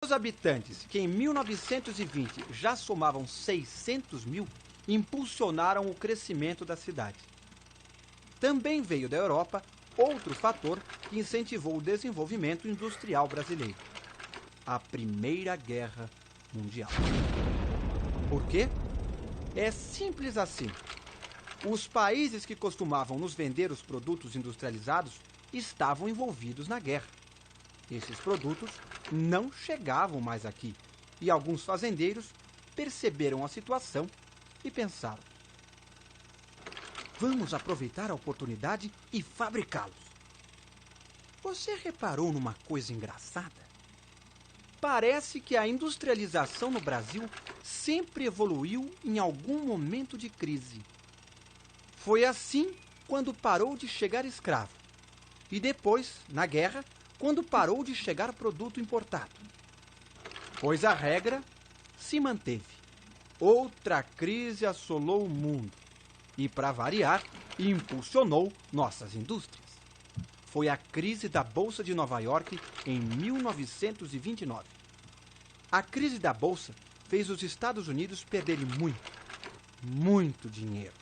Os habitantes, que em 1920 já somavam 600 mil, impulsionaram o crescimento da cidade. Também veio da Europa outro fator que incentivou o desenvolvimento industrial brasileiro: a Primeira Guerra Mundial. Por quê? É simples assim. Os países que costumavam nos vender os produtos industrializados estavam envolvidos na guerra. Esses produtos não chegavam mais aqui e alguns fazendeiros perceberam a situação e pensaram: vamos aproveitar a oportunidade e fabricá-los. Você reparou numa coisa engraçada? Parece que a industrialização no Brasil sempre evoluiu em algum momento de crise. Foi assim quando parou de chegar escravo. E depois, na guerra, quando parou de chegar produto importado. Pois a regra se manteve. Outra crise assolou o mundo. E, para variar, impulsionou nossas indústrias. Foi a crise da Bolsa de Nova York em 1929. A crise da Bolsa fez os Estados Unidos perderem muito dinheiro.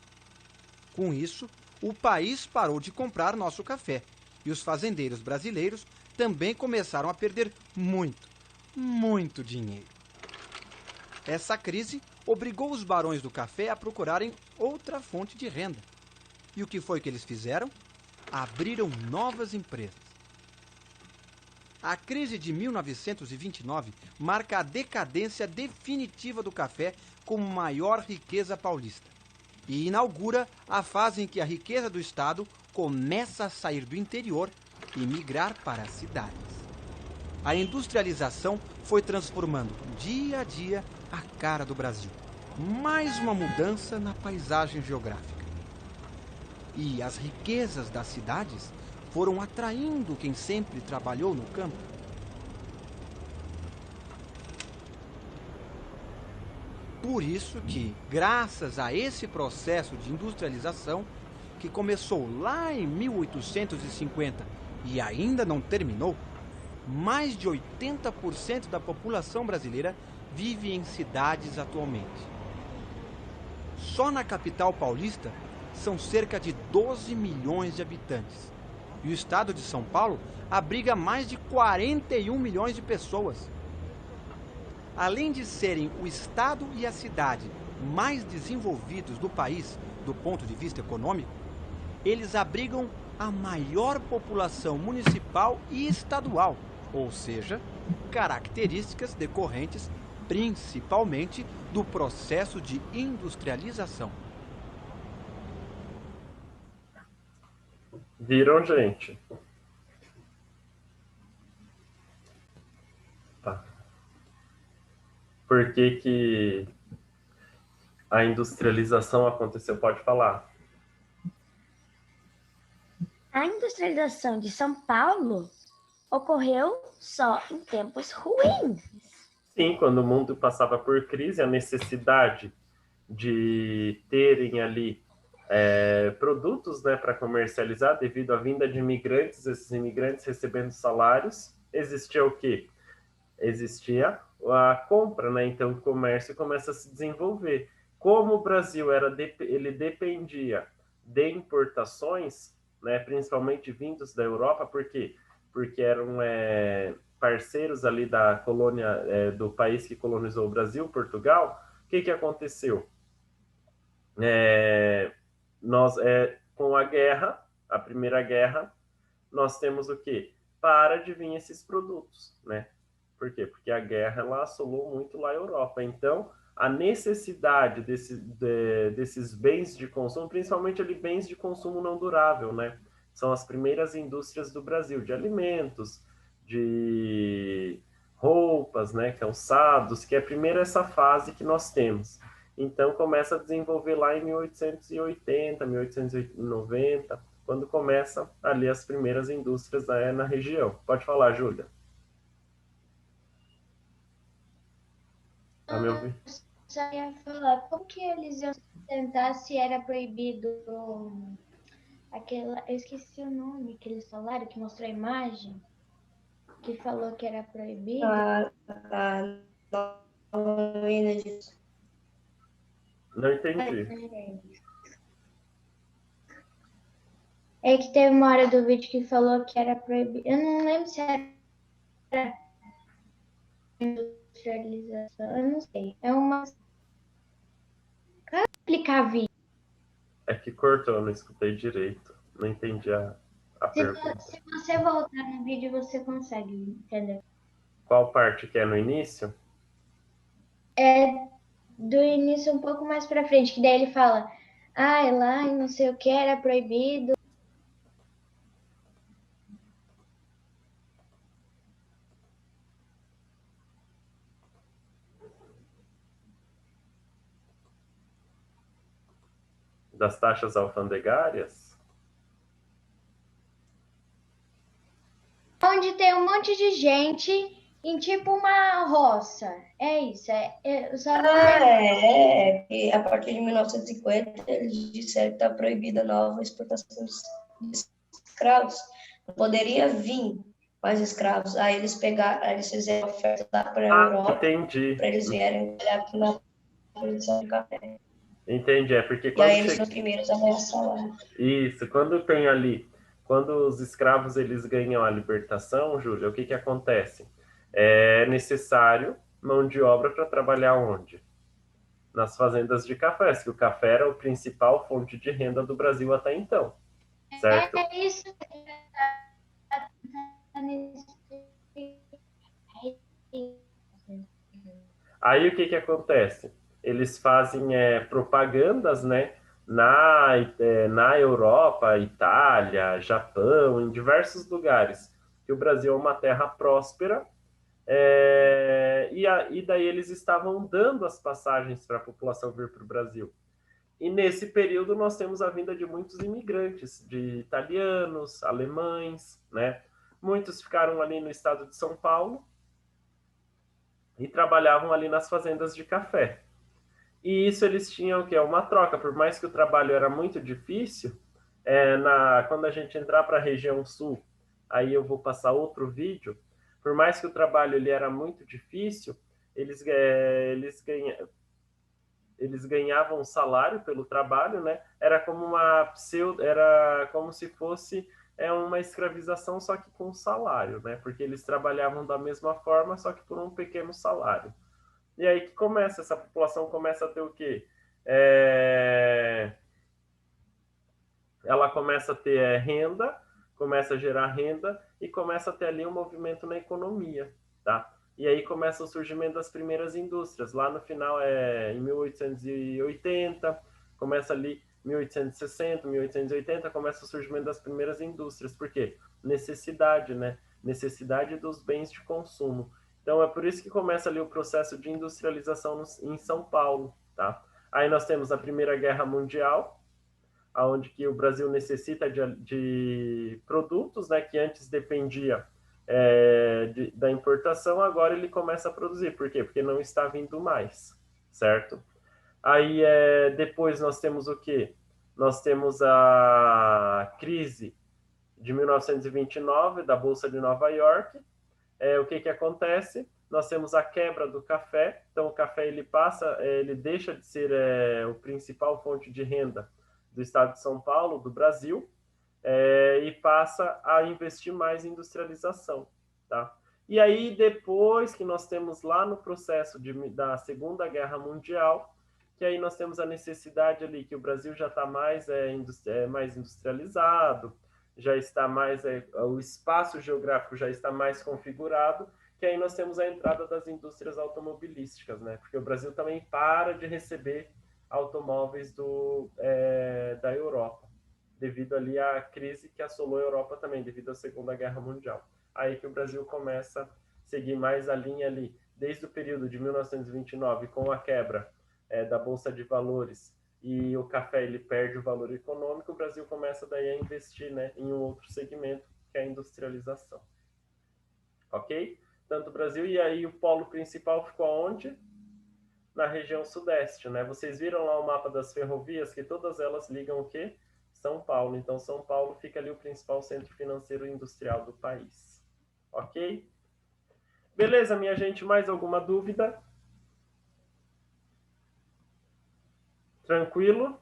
Com isso, o país parou de comprar nosso café e os fazendeiros brasileiros também começaram a perder muito dinheiro. Essa crise obrigou os barões do café a procurarem outra fonte de renda. E o que foi que eles fizeram? Abriram novas empresas. A crise de 1929 marca a decadência definitiva do café como maior riqueza paulista e inaugura a fase em que a riqueza do Estado começa a sair do interior e migrar para as cidades. A industrialização foi transformando dia a dia a cara do Brasil. Mais uma mudança na paisagem geográfica. E as riquezas das cidades foram atraindo quem sempre trabalhou no campo. Por isso que, graças a esse processo de industrialização, que começou lá em 1850 e ainda não terminou, mais de 80% da população brasileira vive em cidades atualmente. Só na capital paulista são cerca de 12 milhões de habitantes. E o estado de São Paulo abriga mais de 41 milhões de pessoas. Além de serem o estado e a cidade mais desenvolvidos do país do ponto de vista econômico, eles abrigam a maior população municipal e estadual, ou seja, características decorrentes principalmente do processo de industrialização. Viram, gente? Tá. Por que que a industrialização aconteceu? Pode falar. A industrialização de São Paulo ocorreu só em tempos ruins. Sim, quando o mundo passava por crise, a necessidade de terem ali produtos, né, para comercializar devido à vinda de imigrantes, esses imigrantes recebendo salários, existia o quê? Existia a compra, né? Então o comércio começa a se desenvolver. Como o Brasil ele dependia de importações, né, principalmente vindos da Europa, por quê? Porque eram parceiros ali da colônia, do país que colonizou o Brasil, Portugal. O que aconteceu? Nós, com a guerra, a Primeira Guerra, nós temos o quê? Para de vir esses produtos, né? Por quê? Porque a guerra ela assolou muito lá a Europa. Então, a necessidade desses bens de consumo, principalmente ali bens de consumo não durável, né? São as primeiras indústrias do Brasil, de alimentos, de roupas, né? Calçados, que é primeiro essa fase que nós temos. Então, começa a desenvolver lá em 1880, 1890, quando começa ali as primeiras indústrias na região. Pode falar, Júlia. Tá me ouvindo? Só ia falar, como que eles iam tentar se era proibido aquela, eu esqueci o nome que eles falaram, que mostrou a imagem. que falou que era proibido? A nova menina disse. Não entendi. É que teve uma hora do vídeo que falou que era proibido. Eu não lembro se era industrialização, eu não sei. É uma. Como explicar vídeo? É que cortou, eu não escutei direito. Não entendi a pergunta. Se você voltar no vídeo, você consegue entender. Qual parte que é no início? É do início um pouco mais pra frente, que daí ele fala, lá e não sei o que era proibido. Das taxas alfandegárias? Onde tem um monte de gente em tipo uma roça. É isso. Eu só não lembro. Que a partir de 1950 eles disseram que está proibida a nova exportação de escravos. Não poderia vir mais escravos. Aí eles fizeram oferta lá para a Europa, entendi. para eles vierem trabalhar aqui na produção de café. Entendi, é porque E quando aí eles são os primeiros a ganhar salário. Isso, quando os escravos eles ganham a libertação, Júlia, o que acontece? É necessário mão de obra para trabalhar onde? Nas fazendas de café, que o café era a principal fonte de renda do Brasil até então, certo? É isso. Aí o que acontece? Eles fazem propagandas, né, na Europa, Itália, Japão, em diversos lugares, que o Brasil é uma terra próspera, e daí eles estavam dando as passagens para a população vir para o Brasil. E nesse período nós temos a vinda de muitos imigrantes, de italianos, alemães, né? Muitos ficaram ali no estado de São Paulo e trabalhavam ali nas fazendas de café. E isso eles tinham que é uma troca, por mais que o trabalho era muito difícil, quando a gente entrar para a região sul, aí eu vou passar outro vídeo, por mais que o trabalho ele era muito difícil, eles ganhavam salário pelo trabalho, né? Era como se fosse uma escravização, só que com salário, né? Porque eles trabalhavam da mesma forma, só que por um pequeno salário. E aí que essa população começa a ter o quê? Ela começa a ter renda, começa a gerar renda e começa a ter ali um movimento na economia, tá? E aí começa o surgimento das primeiras indústrias. Lá no final em 1880, começa ali 1860, 1880, começa o surgimento das primeiras indústrias. Por quê? Necessidade, né? Necessidade dos bens de consumo. Então é por isso que começa ali o processo de industrialização em São Paulo, tá? Aí nós temos a Primeira Guerra Mundial, onde que o Brasil necessita de produtos, né, que antes dependia da importação, agora ele começa a produzir. Por quê? Porque não está vindo mais, certo? Aí depois nós temos o quê? Nós temos a crise de 1929 da Bolsa de Nova York. O que acontece? Nós temos a quebra do café. Então o café ele deixa de ser o principal fonte de renda do estado de São Paulo, do Brasil, e passa a investir mais em industrialização, tá? E aí, depois que nós temos lá no processo da Segunda Guerra Mundial, que aí nós temos a necessidade ali que o Brasil já está mais industrializado, já está mais, o espaço geográfico já está mais configurado, que aí nós temos a entrada das indústrias automobilísticas, né? Porque o Brasil também para de receber automóveis da Europa, devido ali à crise que assolou a Europa também, devido à Segunda Guerra Mundial. Aí que o Brasil começa a seguir mais a linha ali, desde o período de 1929, com a quebra da Bolsa de Valores, e o café ele perde o valor econômico, o Brasil começa daí a investir, né, em um outro segmento, que é a industrialização. Ok? Tanto o Brasil, e aí o polo principal ficou onde? Na região sudeste, né? Vocês viram lá o mapa das ferrovias, que todas elas ligam o quê? São Paulo. Então, São Paulo fica ali o principal centro financeiro e industrial do país. Ok? Beleza, minha gente, mais alguma dúvida? Tranquilo?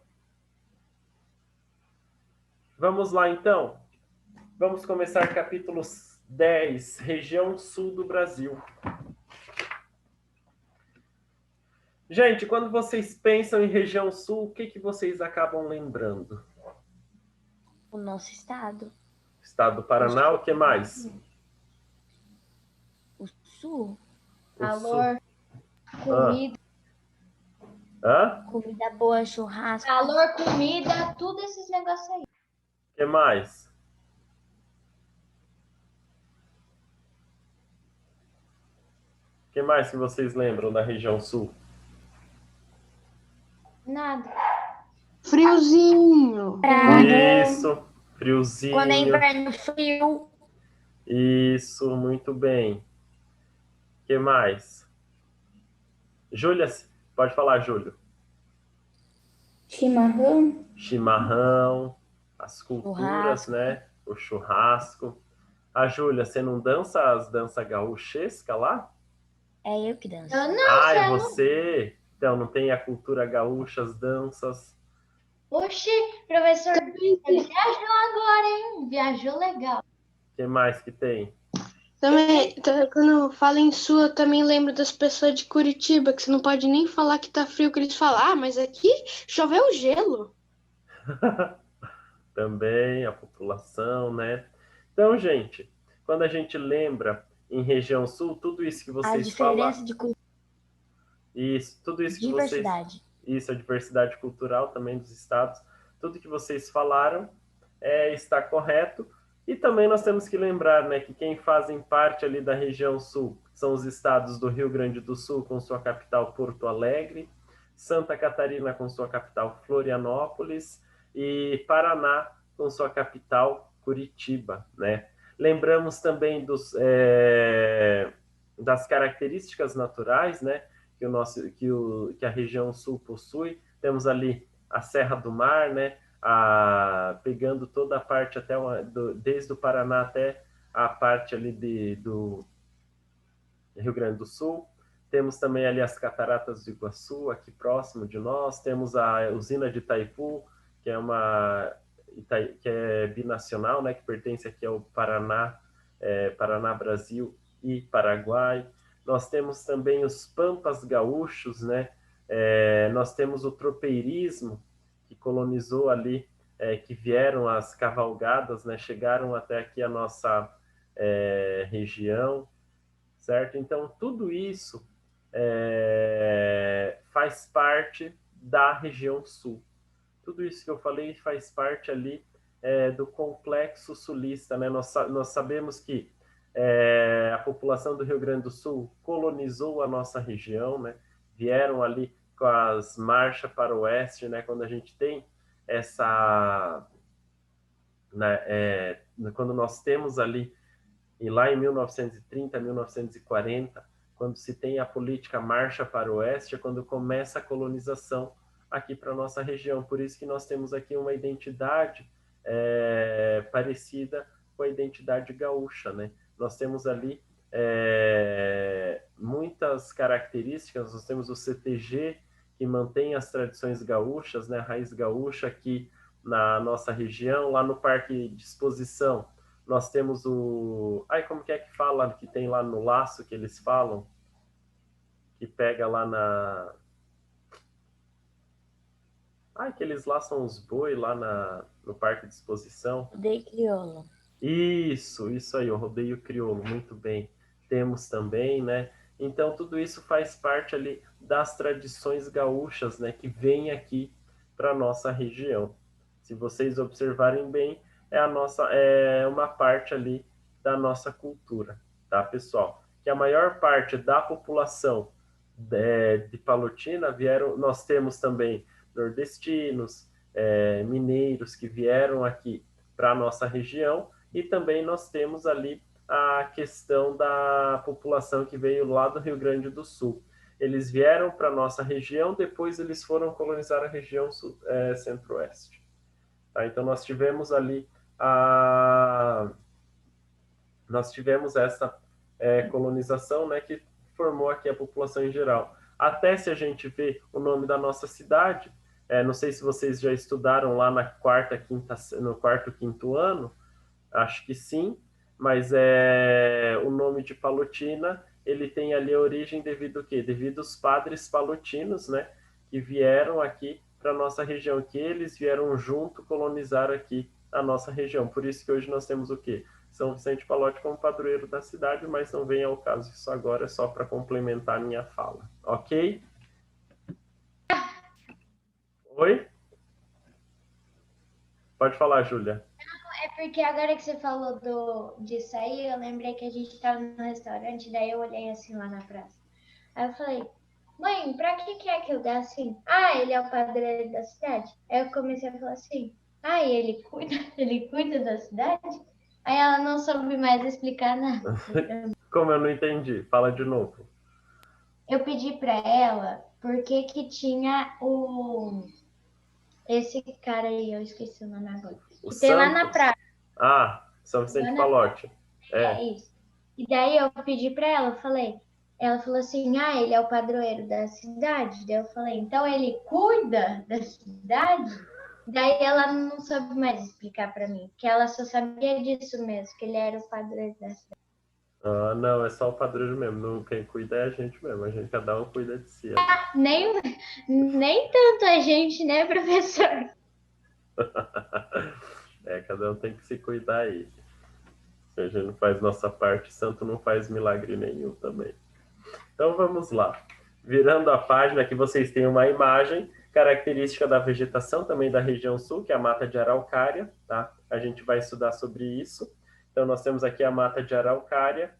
Vamos lá, então. Vamos começar capítulo 10, região sul do Brasil. Gente, quando vocês pensam em região sul, o que vocês acabam lembrando? O nosso estado. Estado do Paraná, o que mais? O sul. Calor, Ah. comida, Hã? Comida boa, churrasco. calor, comida, tudo esses negócios aí. O que mais? O que mais que vocês lembram da região sul? Nada. Friozinho. Isso, friozinho. Quando é inverno, frio. Isso, muito bem. O que mais? Júlia, pode falar, Júlio. Chimarrão. Chimarrão, as culturas, Churrasco. né? O churrasco. A Júlia, você não dança as danças gaúchescas lá? É eu que danço. Eu não, Ah, é não. você? Então, não tem a cultura gaúcha, as danças? Oxi, professor, viajou agora, hein? Viajou legal. O que mais que tem? Também, quando eu falo em sul, eu também lembro das pessoas de Curitiba, que você não pode nem falar que tá frio, que eles falam, ah, mas aqui choveu gelo. Também a população, né? Então, gente, quando a gente lembra em região sul, tudo isso que A vocês diferença falaram, de cultura. isso, tudo isso que vocês, Diversidade. isso, a diversidade cultural também dos estados, tudo que vocês falaram está correto. E também nós temos que lembrar, né, que quem fazem parte ali da região sul são os estados do Rio Grande do Sul, com sua capital Porto Alegre, Santa Catarina com sua capital Florianópolis e Paraná com sua capital Curitiba, né? Lembramos também das características naturais, né, que a região sul possui. Temos ali a Serra do Mar, né, pegando toda a parte desde o Paraná até a parte ali do Rio Grande do Sul. Temos também ali as Cataratas do Iguaçu, aqui próximo de nós. Temos a usina de Itaipu, que é binacional, né, que pertence aqui ao Paraná, Paraná, Brasil e Paraguai. Nós temos também os Pampas Gaúchos, né? Nós temos o tropeirismo, que colonizou ali, que vieram as cavalgadas, né? Chegaram até aqui a nossa região, certo? Então, tudo isso faz parte da região sul. Tudo isso que eu falei faz parte ali do complexo sulista, né? Nós sabemos que a população do Rio Grande do Sul colonizou a nossa região, né? Vieram ali com as marchas para o oeste, né? Quando a gente tem essa... Né, quando nós temos ali, e lá em 1930, 1940, quando se tem a política marcha para o oeste, é quando começa a colonização aqui para a nossa região. Por isso que nós temos aqui uma identidade parecida com a identidade gaúcha, né? Nós temos ali muitas características. Nós temos o CTG, que mantém as tradições gaúchas, né? A raiz gaúcha aqui na nossa região. Lá no Parque de Exposição, nós temos como que fala, que tem lá no laço que eles falam? Que pega lá que eles laçam os boi lá no Parque de Exposição. Rodeio crioulo. Isso aí, o rodeio crioulo, muito bem. Temos também, né? Então, tudo isso faz parte ali das tradições gaúchas, né? Que vem aqui para a nossa região. Se vocês observarem bem, é uma parte ali da nossa cultura, tá, pessoal? Que a maior parte da população de Palotina nós temos também nordestinos, mineiros que vieram aqui para a nossa região, e também nós temos ali a questão da população que veio lá do Rio Grande do Sul. Eles vieram para a nossa região, depois eles foram colonizar a região centro-oeste. Tá? Então nós tivemos ali essa colonização, né, que formou aqui a população em geral. Até se a gente vê o nome da nossa cidade, não sei se vocês já estudaram lá no quarto, quinto ano, acho que sim, mas o nome de Palotina, ele tem ali a origem devido ao quê? Devido aos padres palotinos, né, que vieram aqui para a nossa região, que eles vieram junto colonizar aqui a nossa região. Por isso que hoje nós temos o quê? São Vicente Pallotti como padroeiro da cidade, mas não vem ao caso isso agora, é só para complementar a minha fala. Ok? Oi? Pode falar, Júlia. É porque agora que você falou disso aí, eu lembrei que a gente estava no restaurante, daí eu olhei assim lá na praça. Aí eu falei, mãe, pra que é que eu dá assim? Ah, ele é o padroeiro da cidade? Aí eu comecei a falar assim, ah, e ele cuida da cidade? Aí ela não soube mais explicar nada. Como eu não entendi? Fala de novo. Eu pedi pra ela porque que tinha esse cara aí, eu esqueci o nome agora. Que tem lá na praia. Ah, São Vicente Pallotti. É isso. E daí eu pedi pra ela, eu falei, ela falou assim, ah, ele é o padroeiro da cidade. Daí eu falei, então ele cuida da cidade? Daí ela não soube mais explicar pra mim, porque ela só sabia disso mesmo, que ele era o padroeiro da cidade. Ah, não, é só o padroeiro mesmo. Não, quem cuida é a gente mesmo. A gente, cada um cuida de si. Nem tanto a gente, né, professor? Cada um tem que se cuidar aí. Se a gente não faz nossa parte, santo não faz milagre nenhum também. Então vamos lá. Virando a página, aqui vocês têm uma imagem característica da vegetação também da região sul, que é a mata de araucária, tá? A gente vai estudar sobre isso. Então nós temos aqui a mata de araucária,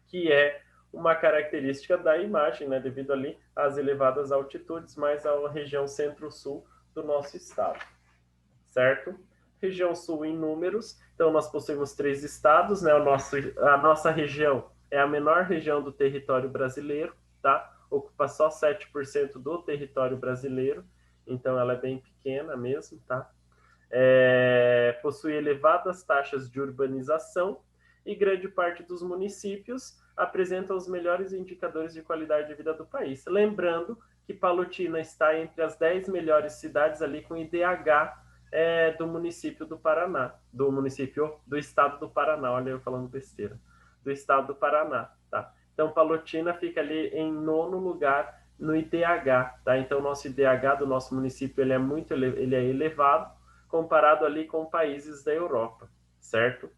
que é uma característica da imagem, né? Devido ali às elevadas altitudes, mais à região centro-sul do nosso estado, certo? Região sul em números, então nós possuímos 3 estados, né? A nossa região é a menor região do território brasileiro, tá? Ocupa só 7% do território brasileiro, então ela é bem pequena mesmo, tá? Possui elevadas taxas de urbanização e grande parte dos municípios apresenta os melhores indicadores de qualidade de vida do país. Lembrando que Palotina está entre as 10 melhores cidades ali com IDH do município do Paraná, do estado do Paraná, olha eu falando besteira, do estado do Paraná, tá? Então Palotina fica ali em 9º lugar no IDH, tá? Então nosso IDH do nosso município ele é elevado comparado ali com países da Europa, certo?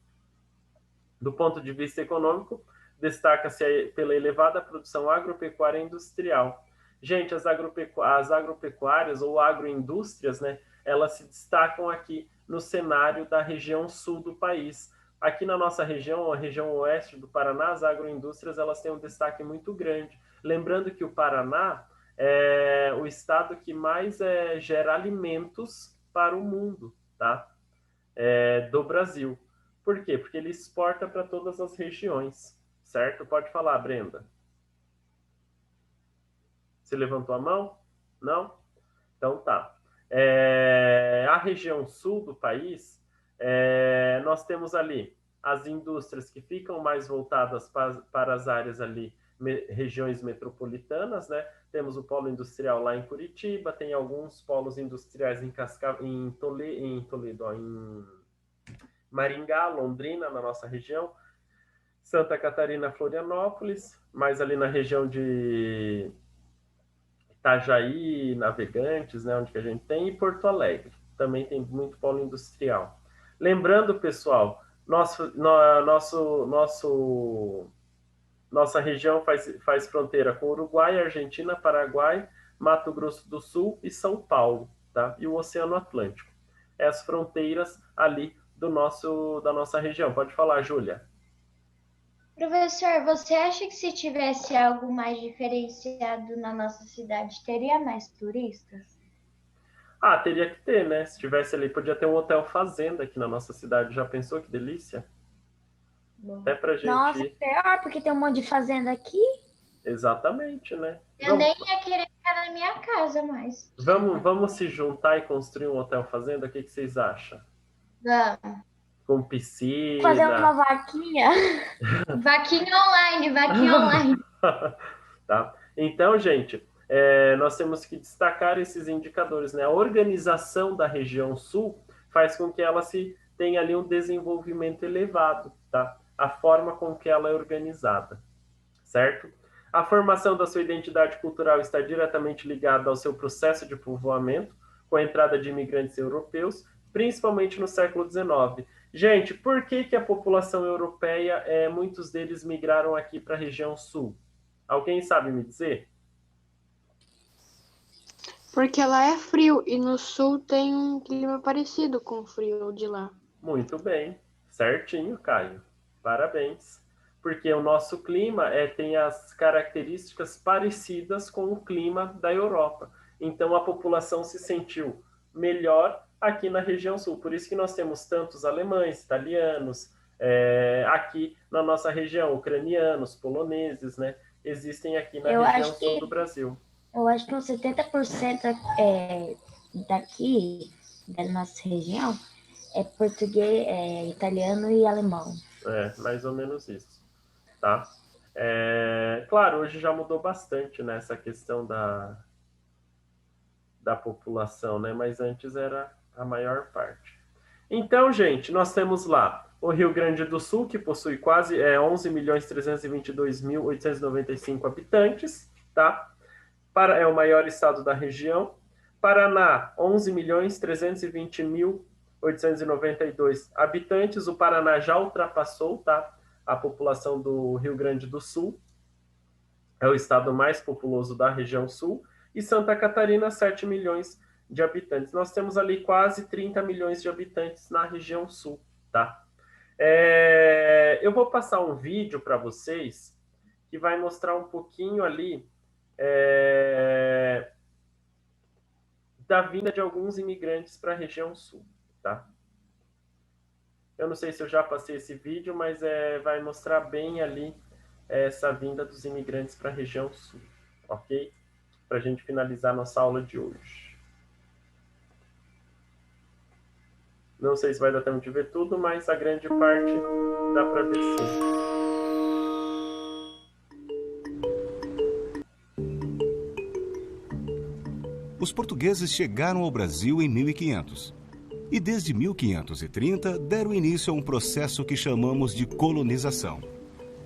Do ponto de vista econômico, destaca-se pela elevada produção agropecuária e industrial. Gente, as agropecuárias ou agroindústrias, né, elas se destacam aqui no cenário da região sul do país. Aqui na nossa região, a região oeste do Paraná, as agroindústrias elas têm um destaque muito grande. Lembrando que o Paraná é o estado que mais gera alimentos para o mundo, tá? Do Brasil. Por quê? Porque ele exporta para todas as regiões, certo? Pode falar, Brenda. Você levantou a mão? Não? Então tá. A região sul do país, nós temos ali as indústrias que ficam mais voltadas para as áreas ali, regiões metropolitanas, né? Temos o polo industrial lá em Curitiba, tem alguns polos industriais em Toledo, em Maringá, Londrina, na nossa região, Santa Catarina, Florianópolis, mais ali na região de Itajaí, Navegantes, né, onde que a gente tem, e Porto Alegre. Também tem muito polo industrial. Lembrando, pessoal, nossa região faz fronteira com Uruguai, Argentina, Paraguai, Mato Grosso do Sul e São Paulo, tá? E o Oceano Atlântico. As fronteiras ali da nossa região. Pode falar, Júlia. Professor, você acha que se tivesse algo mais diferenciado na nossa cidade, teria mais turistas? Ah, teria que ter, né? Se tivesse ali, podia ter um hotel fazenda aqui na nossa cidade. Já pensou que delícia? Até pra gente... Nossa, pior, porque tem um monte de fazenda aqui. Exatamente, né? Eu nem ia querer ficar na minha casa mais. Vamos se juntar e construir um hotel fazenda? O que vocês acham? Vamos. com piscina. Fazer uma vaquinha. Vaquinha online. Tá? Então, gente, nós temos que destacar esses indicadores, né? A organização da região sul faz com que ela tenha ali um desenvolvimento elevado, tá? A forma com que ela é organizada, certo? A formação da sua identidade cultural está diretamente ligada ao seu processo de povoamento, com a entrada de imigrantes europeus, principalmente no século XIX. Gente, por que a população europeia, muitos deles migraram aqui para a região sul? Alguém sabe me dizer? Porque lá é frio e no sul tem um clima parecido com o frio de lá. Muito bem, certinho, Caio. Parabéns. Porque o nosso clima tem as características parecidas com o clima da Europa. Então a população se sentiu melhor aqui na região sul. Por isso que nós temos tantos alemães, italianos, aqui na nossa região, ucranianos, poloneses, né? Existem aqui na região sul do Brasil. Eu acho que uns 70% daqui, da nossa região, é português, italiano e alemão. Mais ou menos isso. Tá? Claro, hoje já mudou bastante, né, essa questão da população, né? Mas antes era a maior parte. Então, gente, nós temos lá o Rio Grande do Sul, que possui quase 11.322.895 habitantes, tá? É o maior estado da região. Paraná, 11.320.892 habitantes. O Paraná já ultrapassou, tá, a população do Rio Grande do Sul. É o estado mais populoso da região sul. E Santa Catarina, 7 milhões de habitantes. Nós temos ali quase 30 milhões de habitantes na região sul, tá? Eu vou passar um vídeo para vocês que vai mostrar um pouquinho ali da vinda de alguns imigrantes para a região sul, tá? Eu não sei se eu já passei esse vídeo, mas vai mostrar bem ali essa vinda dos imigrantes para a região sul, ok? Para a gente finalizar nossa aula de hoje. Não sei se vai dar tempo de ver tudo, mas a grande parte dá para ver sim. Os portugueses chegaram ao Brasil em 1500. E desde 1530 deram início a um processo que chamamos de colonização.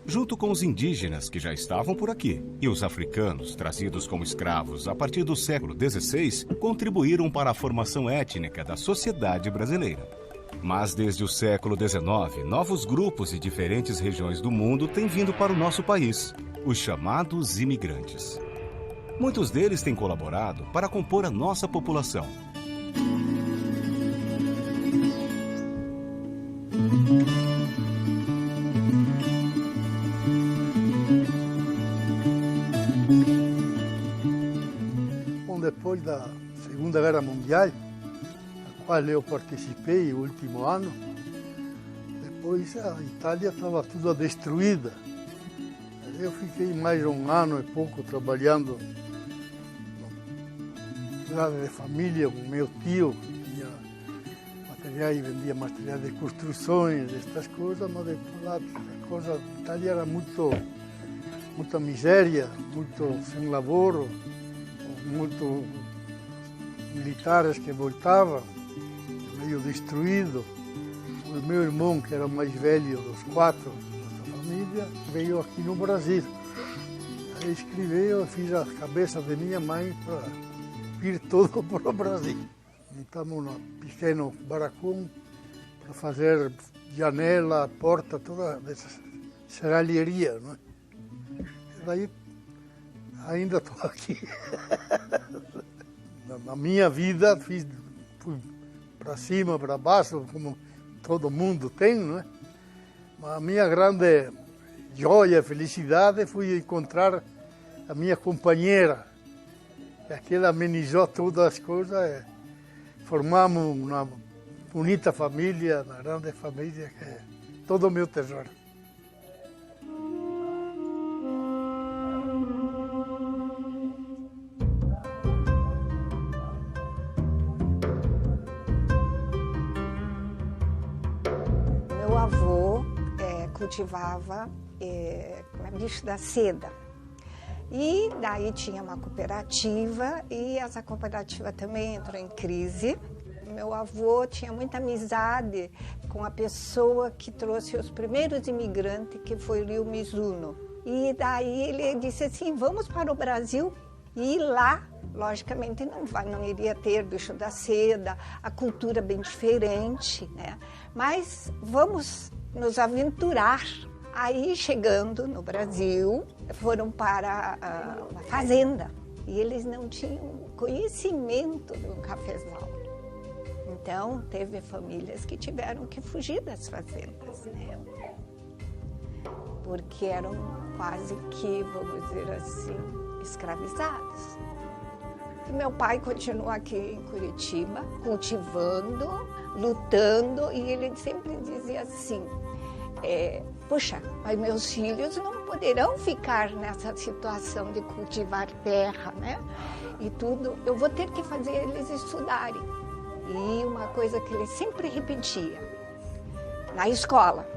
Junto com os indígenas que já estavam por aqui e os africanos, trazidos como escravos a partir do século XVI, contribuíram para a formação étnica da sociedade brasileira. Mas desde o século XIX, novos grupos de diferentes regiões do mundo têm vindo para o nosso país, os chamados imigrantes. Muitos deles têm colaborado para compor a nossa população. Bom, depois da Segunda Guerra Mundial, a qual eu participei o último ano, depois a Itália estava toda destruída. Eu fiquei mais de um ano e pouco trabalhando na casa de família com meu tio, que tinha materiais, vendia materiais de construções, estas coisas, mas depois lá a coisa, a Itália era muita miséria, muito sem laboro, muitos militares que voltavam, meio destruído. O meu irmão, que era o mais velho dos quatro da família, veio aqui no Brasil. Aí escreveu, eu fiz a cabeça de minha mãe para vir todo para o Brasil. Montamos um pequeno barracão para fazer janela, porta, toda essa serralheria, não é? E daí ainda estou aqui. Na minha vida fui para cima, para baixo, como todo mundo tem, não é? Mas a minha grande joia, felicidade, foi encontrar a minha companheira. Aquela amenizou todas as coisas. Formamos uma bonita família, uma grande família, que é todo o meu tesouro. cultivava bicho da seda. E daí tinha uma cooperativa e essa cooperativa também entrou em crise. Meu avô tinha muita amizade com a pessoa que trouxe os primeiros imigrantes, que foi o Ryo Mizuno. E daí ele disse assim, vamos para o Brasil. E lá, logicamente, não iria ter bicho da seda, a cultura bem diferente, né? Mas vamos nos aventurar. Aí, chegando no Brasil, foram para uma fazenda. E eles não tinham conhecimento do cafezal. Então, teve famílias que tiveram que fugir das fazendas, né? Porque eram quase que, vamos dizer assim, escravizados. E meu pai continua aqui em Curitiba, cultivando, lutando, e ele sempre dizia assim, puxa, mas meus filhos não poderão ficar nessa situação de cultivar terra, né? E tudo, eu vou ter que fazer eles estudarem. E uma coisa que ele sempre repetia, na escola,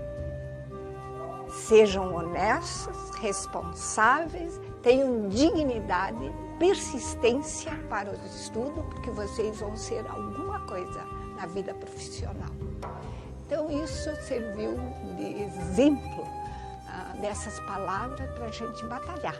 sejam honestos, responsáveis, tenham dignidade, persistência para os estudos, porque vocês vão ser alguma coisa na vida profissional. Então isso serviu de exemplo dessas palavras para a gente batalhar.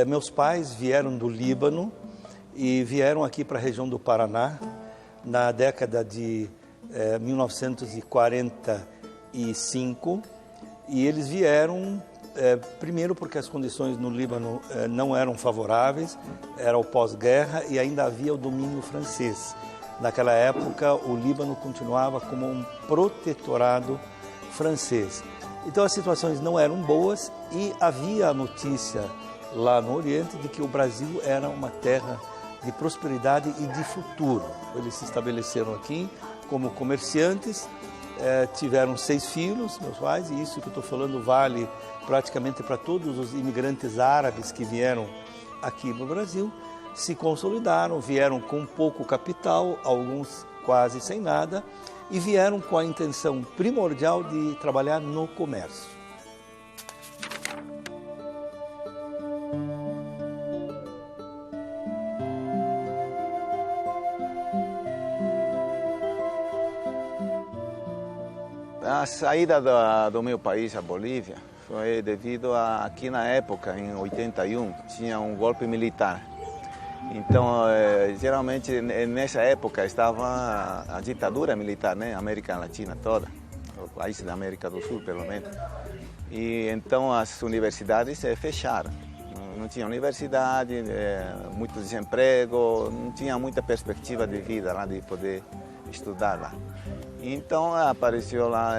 Meus pais vieram do Líbano e vieram aqui para a região do Paraná na década de 1945 e eles vieram primeiro porque as condições no Líbano não eram favoráveis, era o pós-guerra e ainda havia o domínio francês. Naquela época o Líbano continuava como um protetorado francês. Então as situações não eram boas e havia a notícia lá no Oriente de que o Brasil era uma terra de prosperidade e de futuro. Eles se estabeleceram aqui como comerciantes, tiveram 6 filhos, meus pais, e isso que eu estou falando vale praticamente para todos os imigrantes árabes que vieram aqui no Brasil, se consolidaram, vieram com pouco capital, alguns quase sem nada, e vieram com a intenção primordial de trabalhar no comércio. A saída do meu país, a Bolívia, foi devido a, aqui na época, em 81, tinha um golpe militar. Então, geralmente, nessa época, estava a ditadura militar, né? América Latina toda, os países da América do Sul, pelo menos. E então as universidades fecharam. Não tinha universidade, muito desemprego, não tinha muita perspectiva de vida lá, de poder estudar lá. Então apareceu lá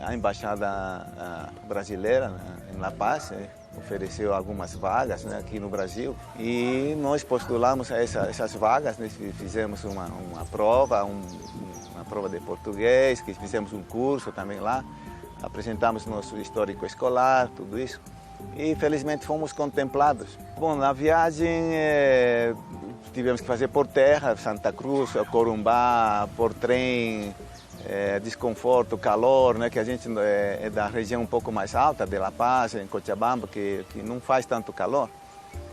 a embaixada brasileira em La Paz, ofereceu algumas vagas, né, aqui no Brasil e nós postulamos essas vagas, né, fizemos uma prova, uma prova de português, que fizemos um curso também lá, apresentamos nosso histórico escolar, tudo isso e felizmente fomos contemplados. Bom, na viagem tivemos que fazer por terra, Santa Cruz, Corumbá, por trem, desconforto, calor, né, que a gente é da região um pouco mais alta, de La Paz, em Cochabamba, que não faz tanto calor.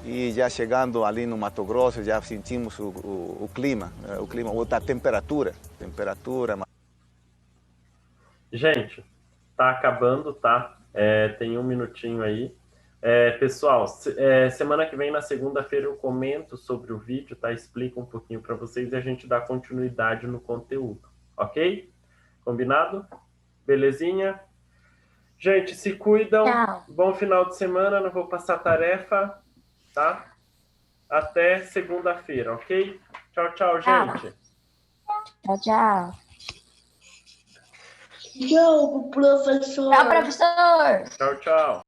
E já chegando ali no Mato Grosso, já sentimos o clima, a temperatura. Gente, tá acabando, tá? Tem um minutinho aí. Pessoal, semana que vem, na segunda-feira, eu comento sobre o vídeo, tá? Explico um pouquinho para vocês e a gente dá continuidade no conteúdo, ok? Combinado? Belezinha? Gente, se cuidam. Tchau. Bom final de semana. Não vou passar tarefa, tá? Até segunda-feira, ok? Tchau, tchau, gente. Tchau, tchau. Tchau, professor. Tchau, professor. Tchau, tchau.